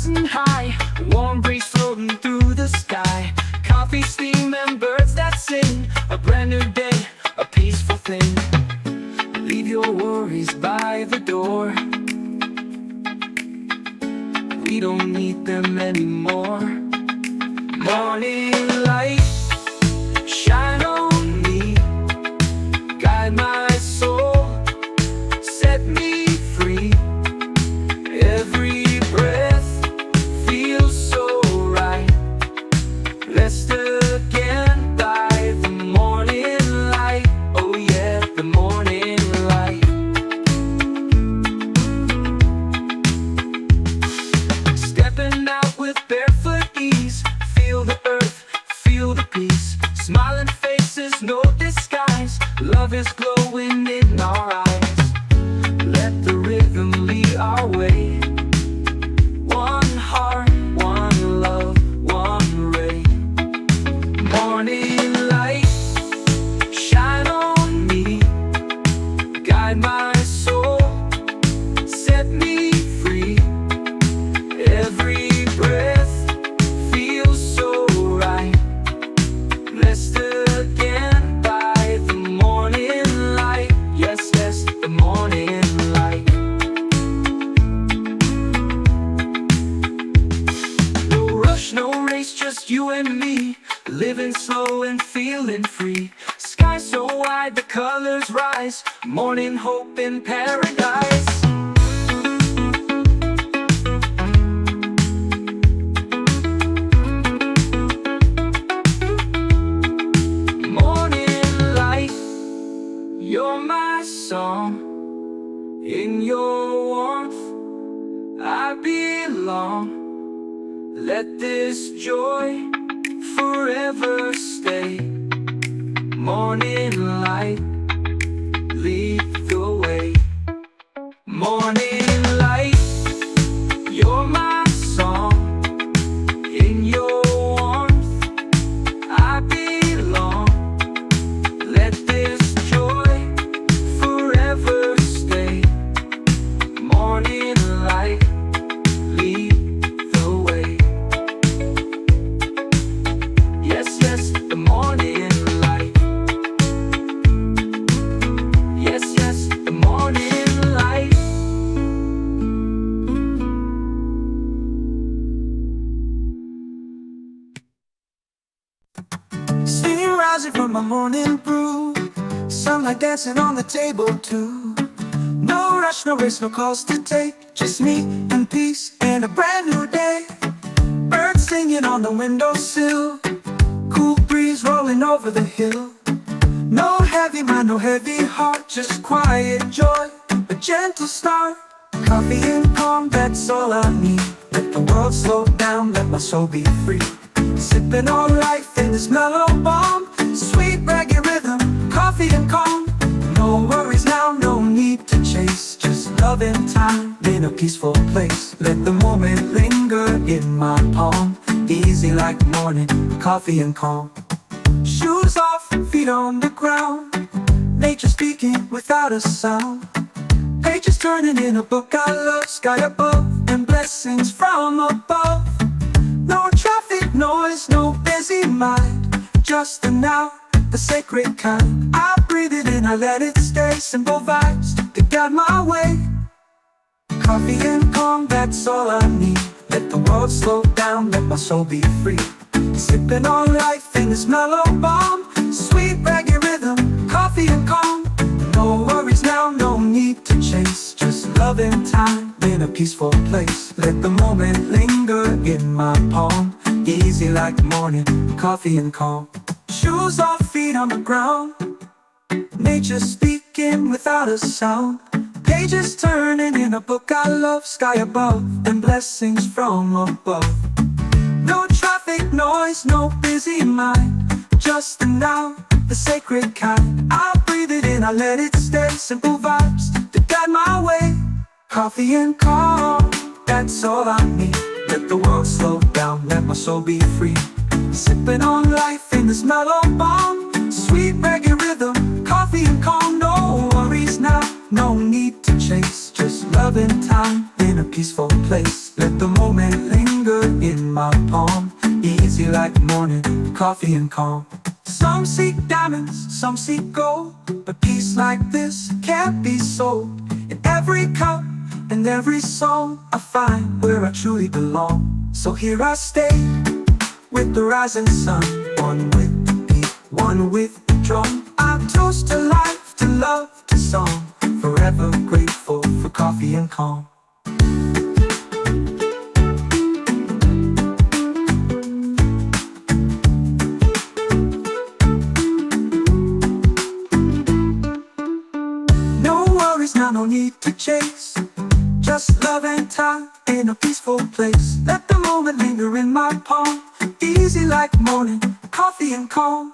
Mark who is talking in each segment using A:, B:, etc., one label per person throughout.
A: rising high, warm breeze floating through the sky. Coffee, steam, and birds that sing. A brand new day, a peaceful thing. Leave your worries by the door. We don't need them anymore. Morning light, shine on me. Guide my soul, set me free. Every breath feels so right. Blessed again by the morning light. Oh yeah, the morning light. Stepping out with barefoot ease. Feel the earth, feel the peace. Smiling faces, no disguise. Love is glowing in our eyes. Let the rhythm lead our way. One heart, one love, one ray. Morning light, shine on me. Guide my soul, set me free. Every breath feels so right. Blessed again by the morning light. Yes, yes, the morning light. No rush, no race, just you and me. Living slow and feeling free. Sky so wide, the colors rise. Morning hope in paradise. Morning light, you're my song. In your warmth, I belong. Let this joy forever stay. Morning light, lead the way. Morning light, you're my song. In your warmth, I belong. Let this joy forever stay. Morning light, lead the way. Yes, yes, the morning light. Yes, yes, the morning light. Steam rising from my morning brew. Sunlight dancing on the table too. No rush, no race, no calls to take. Just me and peace and a brand new day. Birds singing on the windowsill. Cool breeze rolling over the hill. No heavy mind, no heavy heart. Just quiet joy, a gentle start. Coffee and calm, that's all I need. Let the world slow down, let my soul be free. Sipping on life in this mellow balm. Sweet reggae rhythm, coffee and calm. No worries now, no need to chase. Just love and time in a peaceful place. Let the moment linger in my palm. Easy like morning, coffee and calm. Shoes off, feet on the ground. Nature speaking without a sound. Pages turning in a book I love. Sky above and blessings from above. No traffic noise, no busy mind. Just the now, the sacred kind. I breathe it in, I let it stay. Simple vibes to guide my way. Coffee and calm, that's all I need. Let the world slow down, let my soul be free. Sipping on life in this mellow balm. Sweet reggae rhythm, coffee and calm. No worries now, no need to chase. Just love and time in a peaceful place. Let the moment linger in my palm. Easy like morning, coffee and calm. Shoes off, feet on the ground. Nature speaking without a sound. Pages turning in a book I love. Sky above and blessings from above. No traffic noise, no busy mind. Just the now, the sacred kind. I breathe it in, I let it stay. Simple vibes to guide my way. Coffee and calm, that's all I need. Let the world slow down, let my soul be free. Sipping on life in this mellow balm. Sweet reggae rhythm, coffee and calm. No worries now, no need to chase. Just love and time in a peaceful peaceful place. Let the moment linger in my palm, easy like morning, coffee and calm. Some seek diamonds, some seek gold, but peace like this can't be sold. In every cup and every song, I find where I truly belong. So here I stay, with the rising sun, one with the beat, one with the drum. I toast to life, to love, to song, forever grateful for coffee and calm. No worries now, no need to chase, just love and time in a peaceful place. Let the moment linger in my palm, easy like morning, coffee and calm.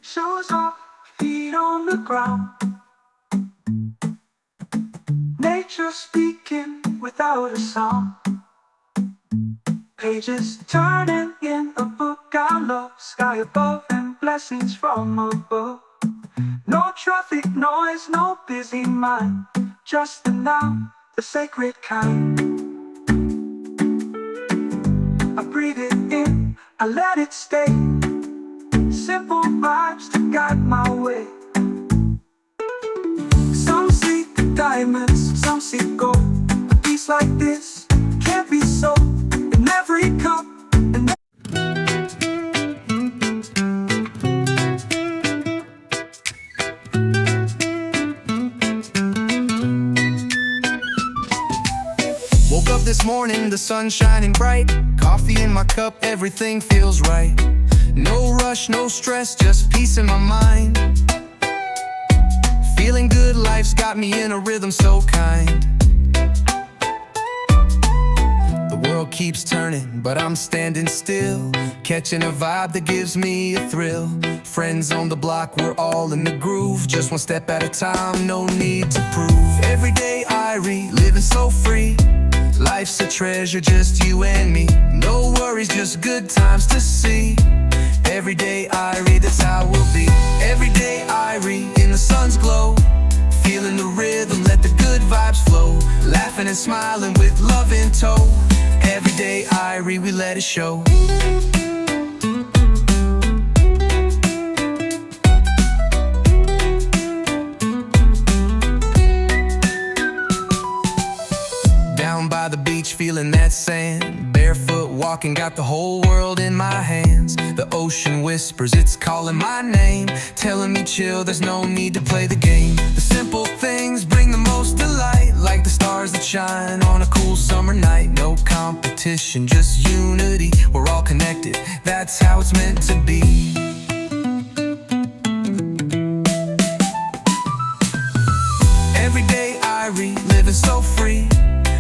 A: Shoes off, feet on the ground, nature speaking without a sound. Pages turning in a book I love, sky above and blessings from above. No traffic noise, no busy mind, just the now, the sacred kind. I breathe it in, I let it stay, simple vibes to guide my way. Some seek diamonds, some seek gold, a piece like this can't be sold. In every cup and
B: woke up this morning, the sun shining bright, coffee in my cup, everything feels right. No rush, no stress, just peace in my mind. Feeling good, life's got me in a rhythm so kind. The world keeps turning, but I'm standing still, catching a vibe that gives me a thrill. Friends on the block, we're all in the groove, just one step at a time, no need to prove. Every day I living so free, life's a treasure, just you and me. No worries, just good times to see. Every day I that's how we'll be. Every day I in the sun's glow, feeling the rhythm, let the good vibes flow. Laughing and smiling with love in tow. Every day I we let it show. Down by the beach, feeling that sand, barefoot walking, got the whole world in my hands. The ocean whispers, it's calling my name, telling me chill, there's no need to play the game. The simple things bring the most delight, like the stars that shine on a cool summer night. No competition, just unity, we're all connected, that's how it's meant to be. Every day I living so free,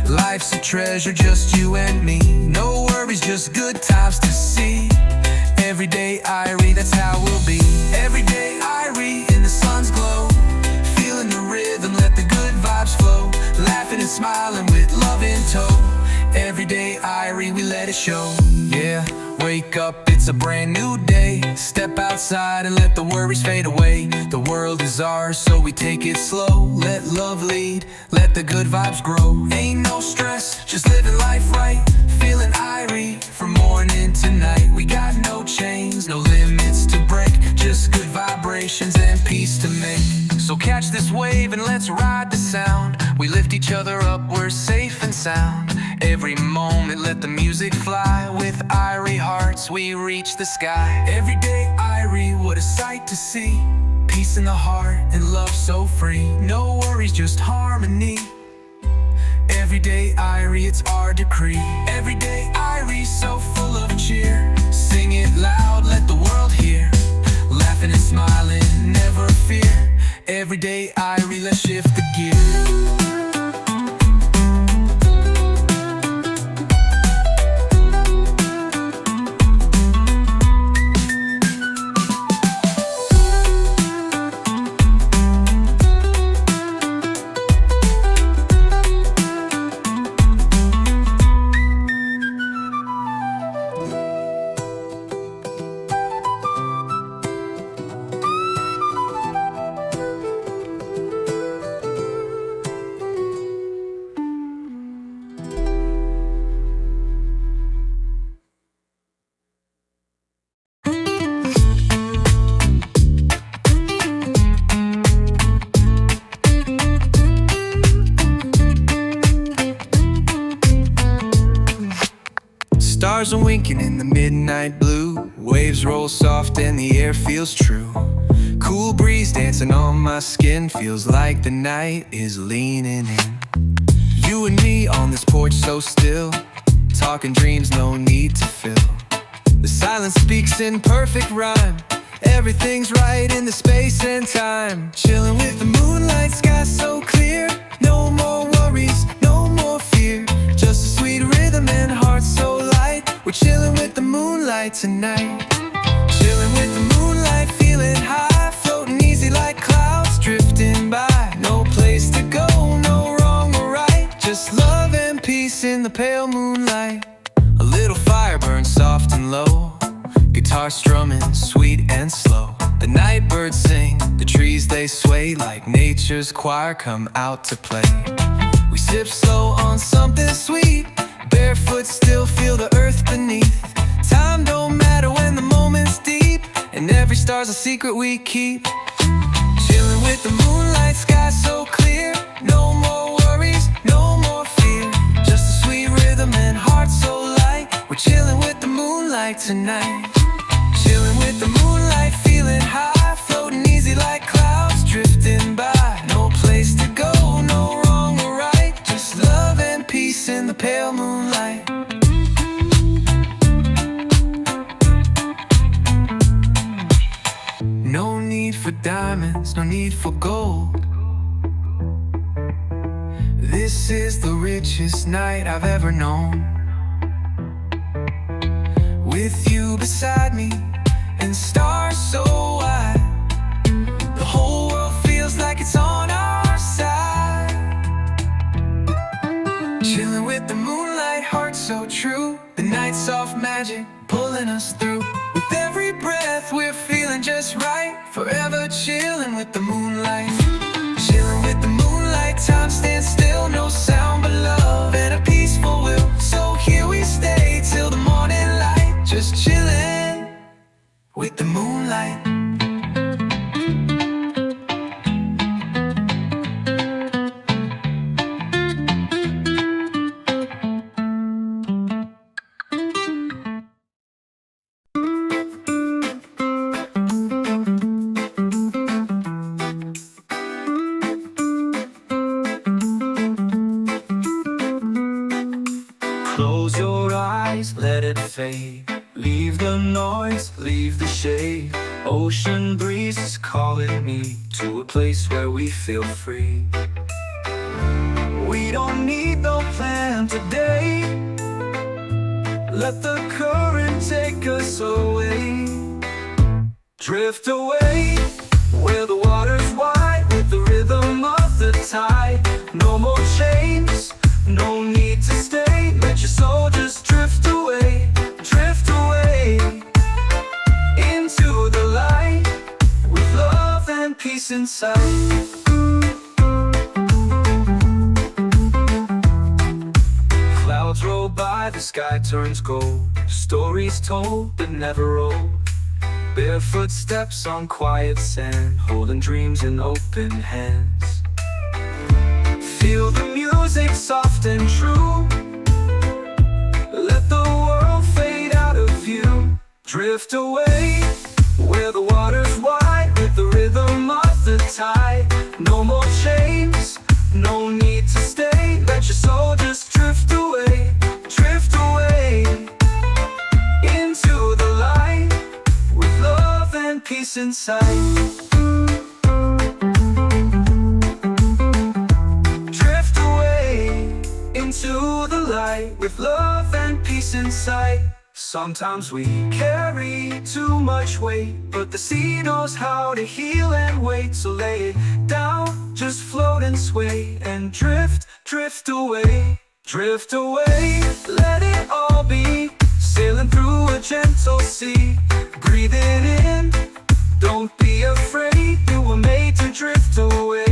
B: life's a treasure, just you and me. No worries, just good times to see. Every day I that's how we'll be. Every day I in the sun's glow, feeling the rhythm, let the good vibes flow. Laughing and smiling with love in tow. Every day I we let it show. Yeah, wake up, it's a brand new day. Step outside and let the worries fade away. The world is ours, so we take it slow. Let love lead, let the good vibes grow. Ain't no stress, just living life right. Feeling irie from morning to night. We got no chains, no limits to break, just good vibrations and peace to make. So catch this wave and let's ride the sound. We lift each other up, we're safe and sound. Every moment let the music fly. With irie hearts we reach the sky. Every day irie, what a sight to see. Peace in the heart and love so free. No worries, just harmony. Every day irie, it's our decree. Every day irie, so full of cheer. Sing it loud, let the world hear. Laughing and smiling, never fear. Every day irie, let's shift the gear. Stars are winking in the midnight blue. Waves roll soft and the air feels true. Cool breeze dancing on my skin. Feels like the night is leaning in. You and me on this porch so still, talking dreams, no need to fill. The silence speaks in perfect rhyme. Everything's right in the space and time. Chilling with the moonlight, sky so clear. No more worries, no more fear. Just a sweet rhythm and heart so light. We're chilling with the moonlight tonight. Chilling with the moonlight, feeling high. Floating easy like clouds drifting by. No place to go, no wrong or right. Just love and peace in the pale moonlight. A little fire burns soft and low. Guitar strumming, sweet and slow. The night birds sing, the trees they sway. Like nature's choir come out to play. We sip slow on something sweet. Barefoot still feel the earth beneath. Time don't matter when the moment's deep. And every star's a secret we keep. Chilling with the moonlight, sky so clear. No more worries, no more fear. Just a sweet rhythm and heart so light. We're chilling with the moonlight tonight. Chilling with the moonlight, feeling high. Floating easy like clouds drifting by. No place to go, no wrong or right. Just love and peace in the pale moonlight. No need for diamonds, no need for gold. This is the richest night I've ever known. With you beside me and stars so wide, the whole world feels like it's on our side. Chilling with the moonlight, heart so true. The night's soft magic pulling us through. With every breath we're feeling just right. Forever chilling with the moonlight. Chilling with the moonlight, time stands still. No sound but love and a peaceful will. So here we stay till the morning light. Just chilling with the moonlight.
A: Close your eyes, let it fade. Leave the noise, leave the shade. Ocean breeze is calling me to a place where we feel free. We don't need no plan today. Let the current take us away. Drift away where the water's wide, with the rhythm of the tide. No more chains, no need to stay. Let your soul just drift away. Drift away into the light, with love and peace inside. Clouds roll by, the sky turns gold. Stories told but never old. Barefoot steps on quiet sand, holding dreams in open hands. Feel the music soft and true. Let the world fade out of view. Drift away where the water's wide, with the rhythm of the tide. No more chains, no need to stay. Let your soul just drift away. Drift away into the light, with love and peace inside. Drift away into the light, with love and peace inside. Sometimes we carry too much weight, but the sea knows how to heal and wait. So lay it down, just float and sway, and drift, drift away. Drift away, let it all be. Sailing through a gentle sea. Breathe it in, don't be afraid. You were made to drift away.